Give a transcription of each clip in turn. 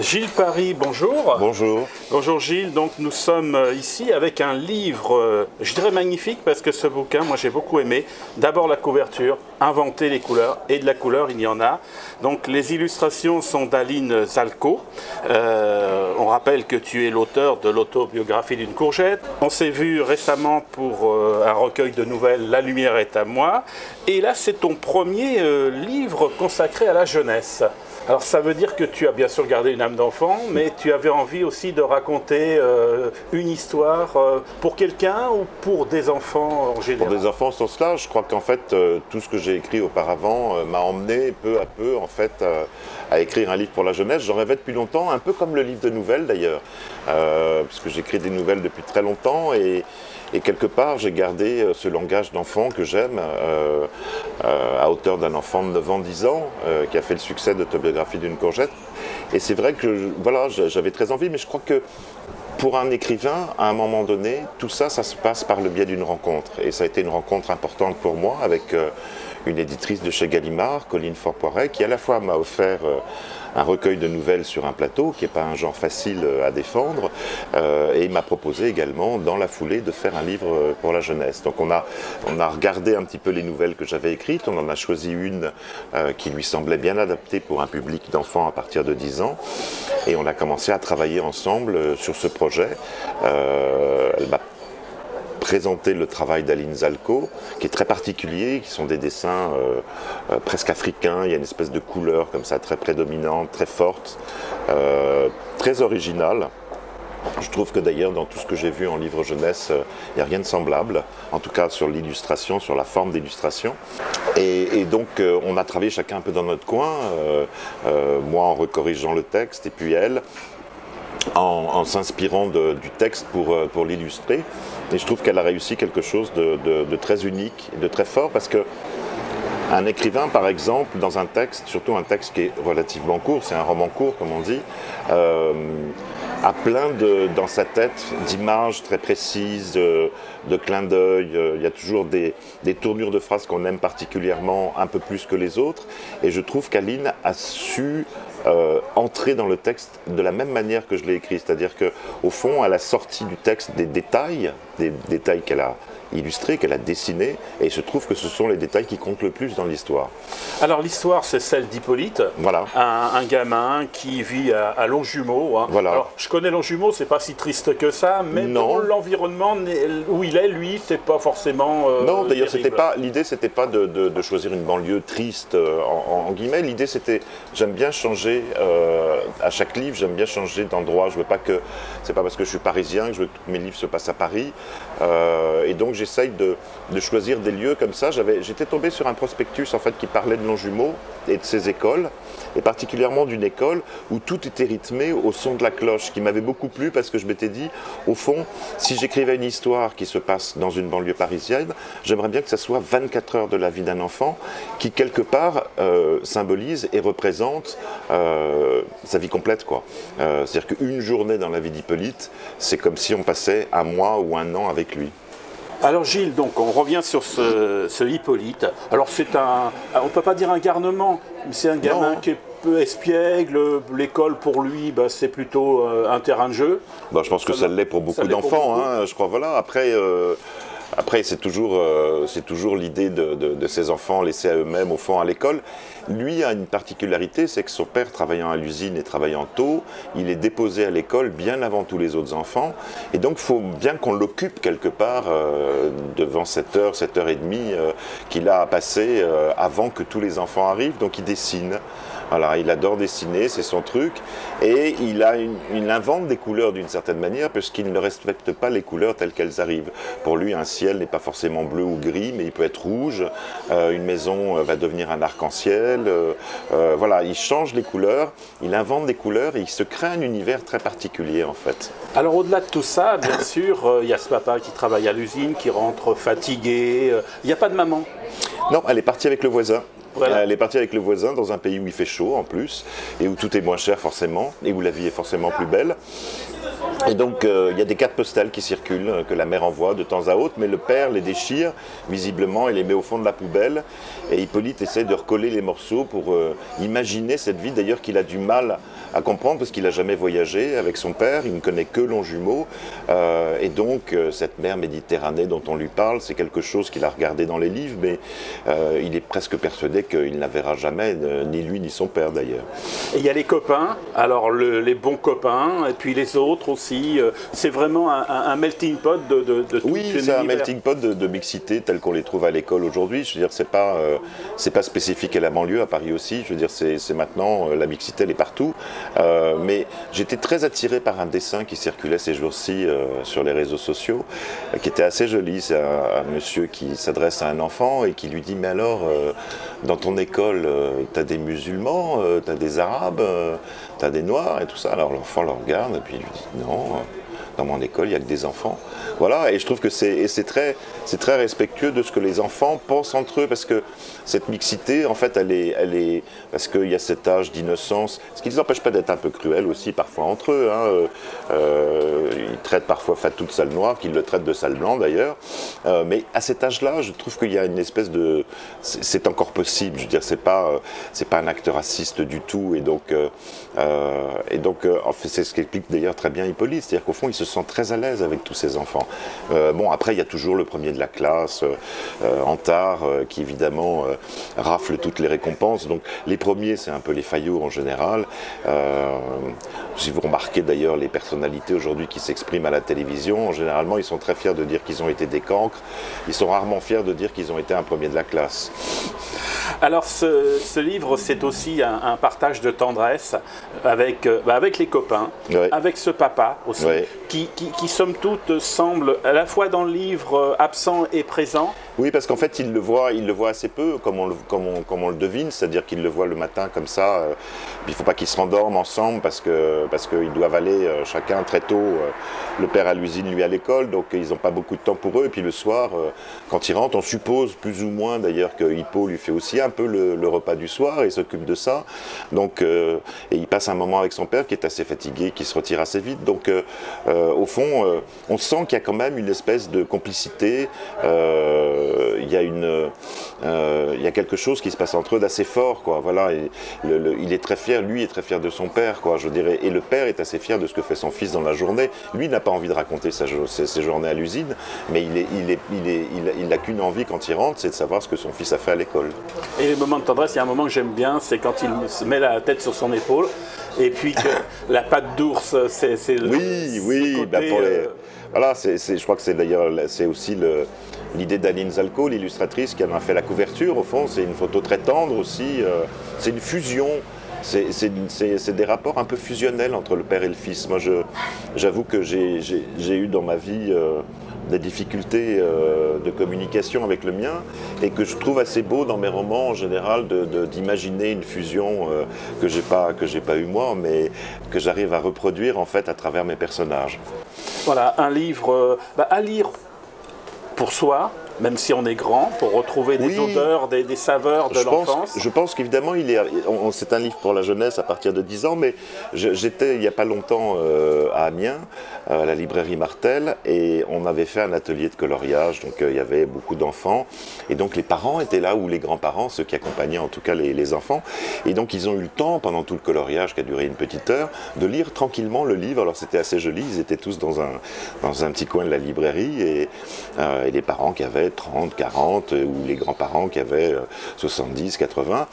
Gilles Paris, bonjour. Bonjour. Bonjour Gilles, donc nous sommes ici avec un livre, je dirais magnifique parce que ce bouquin, moi j'ai beaucoup aimé. D'abord la couverture, inventer les couleurs, et de la couleur il y en a. Donc les illustrations sont d'Aline Zalco. On rappelle que tu es l'auteur de l'autobiographie d'une courgette. On s'est vu récemment pour un recueil de nouvelles, La lumière est à moi. Et là c'est ton premier livre consacré à la jeunesse. Alors ça veut dire que tu as bien sûr gardé une âme d'enfant, mais tu avais envie aussi de raconter une histoire pour quelqu'un ou pour des enfants en général? Pour des enfants au sens large, je crois qu'en fait tout ce que j'ai écrit auparavant m'a emmené peu à peu en fait à écrire un livre pour la jeunesse. J'en rêvais depuis longtemps, un peu comme le livre de nouvelles d'ailleurs, parce que j'écris des nouvelles depuis très longtemps et quelque part, j'ai gardé ce langage d'enfant que j'aime à hauteur d'un enfant de 9 ans, 10 ans, qui a fait le succès d'autobiographie d'une courgette. Et c'est vrai que voilà, j'avais très envie, mais je crois que pour un écrivain, à un moment donné, tout ça, ça se passe par le biais d'une rencontre. Et ça a été une rencontre importante pour moi avec une éditrice de chez Gallimard, Colline Faure-Poiret, qui à la fois m'a offert un recueil de nouvelles sur un plateau, qui n'est pas un genre facile à défendre, et il m'a proposé également, dans la foulée, de faire un livre pour la jeunesse. Donc on a regardé un petit peu les nouvelles que j'avais écrites, on en a choisi une qui lui semblait bien adaptée pour un public d'enfants à partir de 10 ans, et on a commencé à travailler ensemble sur ce projet. Elle m'a présenter le travail d'Aline Zalco, qui est très particulier, qui sont des dessins presque africains. Il y a une espèce de couleur comme ça, très prédominante, très forte, très originale. Je trouve que d'ailleurs, dans tout ce que j'ai vu en livre jeunesse, il n'y a rien de semblable, en tout cas sur l'illustration, sur la forme d'illustration. Et donc, on a travaillé chacun un peu dans notre coin, moi en recorrigeant le texte, et puis elle, en s'inspirant du texte pour l'illustrer. Et je trouve qu'elle a réussi quelque chose de très unique, de très fort, parce que un écrivain, par exemple, dans un texte, surtout un texte qui est relativement court, c'est un roman court, comme on dit, a plein dans sa tête d'images très précises, de clins d'œil. Il y a toujours des tournures de phrases qu'on aime particulièrement, un peu plus que les autres. Et je trouve qu'Aline a su entrer dans le texte de la même manière que je l'ai écrit. C'est-à-dire qu'au fond, elle a sorti du texte des détails qu'elle a illustrés, qu'elle a dessinés, et il se trouve que ce sont les détails qui comptent le plus dans l'histoire. Alors l'histoire, c'est celle d'Hippolyte, voilà. un gamin qui vit à Longjumeau. Hein. Voilà. Alors, je connais Longjumeau, c'est pas si triste que ça, mais dans l'environnement où il est, lui, c'est pas forcément non, d'ailleurs, l'idée, c'était pas de choisir une banlieue triste, en guillemets. L'idée, c'était, j'aime bien changer, à chaque livre, j'aime bien changer d'endroit. Je veux pas que, c'est pas parce que je suis parisien que je veux que tous mes livres se passent à Paris. Et donc, j'essaye de choisir des lieux comme ça. J'étais tombé sur un prospectus en fait qui parlait de Longjumeau et de ses écoles, et particulièrement d'une école où tout était rythmé au son de la cloche, qui m'avait beaucoup plu parce que je m'étais dit, au fond, si j'écrivais une histoire qui se passe dans une banlieue parisienne, j'aimerais bien que ça soit 24 heures de la vie d'un enfant qui, quelque part, symbolise et représente sa vie complète, quoi. C'est-à-dire qu'une journée dans la vie d'Hippolyte, c'est comme si on passait un mois ou un an avec lui. Alors Gilles, donc on revient sur ce Hippolyte. Alors c'est on ne peut pas dire un garnement, c'est un gamin qui est peu espiègle. L'école pour lui, c'est plutôt un terrain de jeu. Je pense que ça l'est pour beaucoup d'enfants, hein, je crois. Voilà. Après, c'est toujours l'idée de ces enfants laissés à eux-mêmes, au fond, à l'école. Lui a une particularité, c'est que son père, travaillant à l'usine et travaillant tôt, il est déposé à l'école bien avant tous les autres enfants. Et donc, il faut bien qu'on l'occupe quelque part devant 7h, 7h30 qu'il a à passer avant que tous les enfants arrivent. Donc, il dessine. Voilà, il adore dessiner, c'est son truc, et il invente des couleurs d'une certaine manière, puisqu'il ne respecte pas les couleurs telles qu'elles arrivent. Pour lui, un ciel n'est pas forcément bleu ou gris, mais il peut être rouge, une maison va devenir un arc-en-ciel, voilà, il change les couleurs, il invente des couleurs, et il se crée un univers très particulier en fait. Alors au-delà de tout ça, bien sûr, il y a ce papa qui travaille à l'usine, qui rentre fatigué, il n'y a pas de maman? Non, elle est partie avec le voisin. Voilà. Elle est partie avec le voisin dans un pays où il fait chaud en plus, et où tout est moins cher forcément, et où la vie est forcément plus belle. Et donc il y a des cartes postales qui circulent, que la mère envoie de temps à autre, mais le père les déchire visiblement et les met au fond de la poubelle. Et Hippolyte essaie de recoller les morceaux pour imaginer cette vie, d'ailleurs qu'il a du mal à comprendre parce qu'il n'a jamais voyagé avec son père, il ne connaît que Longjumeau. Et donc cette mer Méditerranée dont on lui parle, c'est quelque chose qu'il a regardé dans les livres, mais il est presque persuadé qu'il ne la verra jamais, ni lui ni son père d'ailleurs. Et il y a les copains, alors les bons copains, et puis les autres aussi. C'est vraiment un melting pot de tout Oui, c'est un melting pot de mixité tel qu'on les trouve à l'école aujourd'hui. Je veux dire, c'est pas spécifique à la banlieue, à Paris aussi. Je veux dire, c'est maintenant, la mixité, elle est partout. Mais j'étais très attiré par un dessin qui circulait ces jours-ci sur les réseaux sociaux, qui était assez joli. C'est un monsieur qui s'adresse à un enfant et qui lui dit « Mais alors, dans ton école, t'as des musulmans, t'as des arabes, t'as des noirs et tout ça ?» Alors l'enfant le regarde et puis il lui dit « Non, dans mon école, il n'y a que des enfants. » Voilà, et je trouve que c'est très respectueux de ce que les enfants pensent entre eux, parce que cette mixité, en fait, elle est parce qu'il y a cet âge d'innocence, ce qui ne les empêche pas d'être un peu cruels aussi, parfois entre eux. Hein. Ils traitent parfois Fatou de sale noir, qu'ils le traitent de sale blanc d'ailleurs. Mais à cet âge-là, je trouve qu'il y a une espèce de... C'est encore possible, je veux dire, c'est pas un acte raciste du tout, et donc en fait, c'est ce qu'explique d'ailleurs très bien Hippolyte, c'est-à-dire qu'au fond, il se sent très à l'aise avec tous ses enfants. Bon, après, il y a toujours le premier de la classe, Antard, qui évidemment rafle toutes les récompenses. Donc, les premiers, c'est un peu les faillots en général. Si vous remarquez d'ailleurs les personnalités aujourd'hui qui s'expriment à la télévision, généralement, ils sont très fiers de dire qu'ils ont été des cancres. Ils sont rarement fiers de dire qu'ils ont été un premier de la classe. Alors ce livre, c'est aussi un partage de tendresse avec les copains, Ouais. avec ce papa aussi, Ouais. qui somme toute semble à la fois dans le livre absent et présent. Oui, parce qu'en fait, il le voit assez peu, comme on le devine, c'est-à-dire qu'il le voit le matin comme ça. Il ne faut pas qu'ils se rendorment ensemble parce qu'ils doivent aller chacun très tôt, le père à l'usine, lui à l'école, donc ils n'ont pas beaucoup de temps pour eux. Et puis le soir, quand ils rentrent, on suppose plus ou moins d'ailleurs que Hippo lui fait aussi un peu le repas du soir et s'occupe de ça. Donc, et il passe un moment avec son père qui est assez fatigué, qui se retire assez vite. Donc, au fond, on sent qu'il y a quand même une espèce de complicité. Il y a quelque chose qui se passe entre eux d'assez fort, quoi. Voilà, et il est très fier, lui est très fier de son père, quoi, je dirais, et le père est assez fier de ce que fait son fils dans la journée. Lui n'a pas envie de raconter ses journées à l'usine, mais il n'a qu'une envie quand il rentre, c'est de savoir ce que son fils a fait à l'école. Et les moments de tendresse, il y a un moment que j'aime bien, c'est quand il se met la tête sur son épaule, et puis que la patte d'ours, c'est Oui, côté, ben pour les... Voilà, je crois que c'est d'ailleurs aussi l'idée d'Aline Zalco, l'illustratrice, qui en a fait la couverture. Au fond, c'est une photo très tendre aussi. C'est une fusion. C'est des rapports un peu fusionnels entre le père et le fils. Moi, j'avoue que j'ai eu dans ma vie des difficultés de communication avec le mien, et que je trouve assez beau dans mes romans en général d'imaginer une fusion que j'ai pas eu moi, mais que j'arrive à reproduire en fait à travers mes personnages. Voilà, un livre à lire pour soi, même si on est grand, pour retrouver des odeurs, des saveurs de l'enfance. Je pense qu'évidemment, c'est un livre pour la jeunesse à partir de 10 ans, mais j'étais il n'y a pas longtemps à Amiens, à la librairie Martel, et on avait fait un atelier de coloriage, donc il y avait beaucoup d'enfants, et donc les parents étaient là, ou les grands-parents, ceux qui accompagnaient en tout cas les enfants, et donc ils ont eu le temps, pendant tout le coloriage qui a duré une petite heure, de lire tranquillement le livre. Alors c'était assez joli, ils étaient tous dans un petit coin de la librairie, et les parents qui avaient 30, 40, ou les grands-parents qui avaient 70, 80,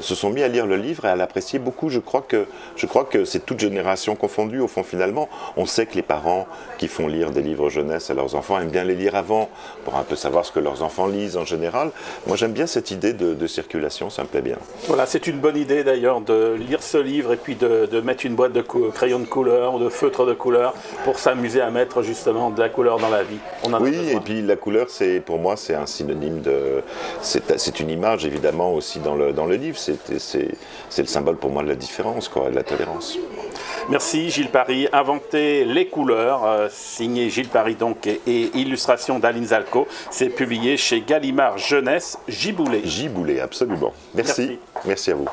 se sont mis à lire le livre et à l'apprécier beaucoup. Je crois que c'est toute génération confondue. Au fond, finalement, on sait que les parents qui font lire des livres jeunesse à leurs enfants aiment bien les lire avant, pour un peu savoir ce que leurs enfants lisent en général. Moi, j'aime bien cette idée de circulation, ça me plaît bien. Voilà, c'est une bonne idée d'ailleurs de lire ce livre et puis de mettre une boîte de crayons de couleur ou de feutres de couleur pour s'amuser à mettre justement de la couleur dans la vie. Oui, et puis la couleur, pour moi, c'est un synonyme de... C'est une image, évidemment, aussi dans le livre. C'est le symbole, pour moi, de la différence, quoi, de la tolérance. Merci, Gilles Paris. Inventer les couleurs, signé Gilles Paris, donc, et illustration d'Aline Zalco. C'est publié chez Gallimard Jeunesse, Giboulet. Giboulet, absolument. Merci à vous.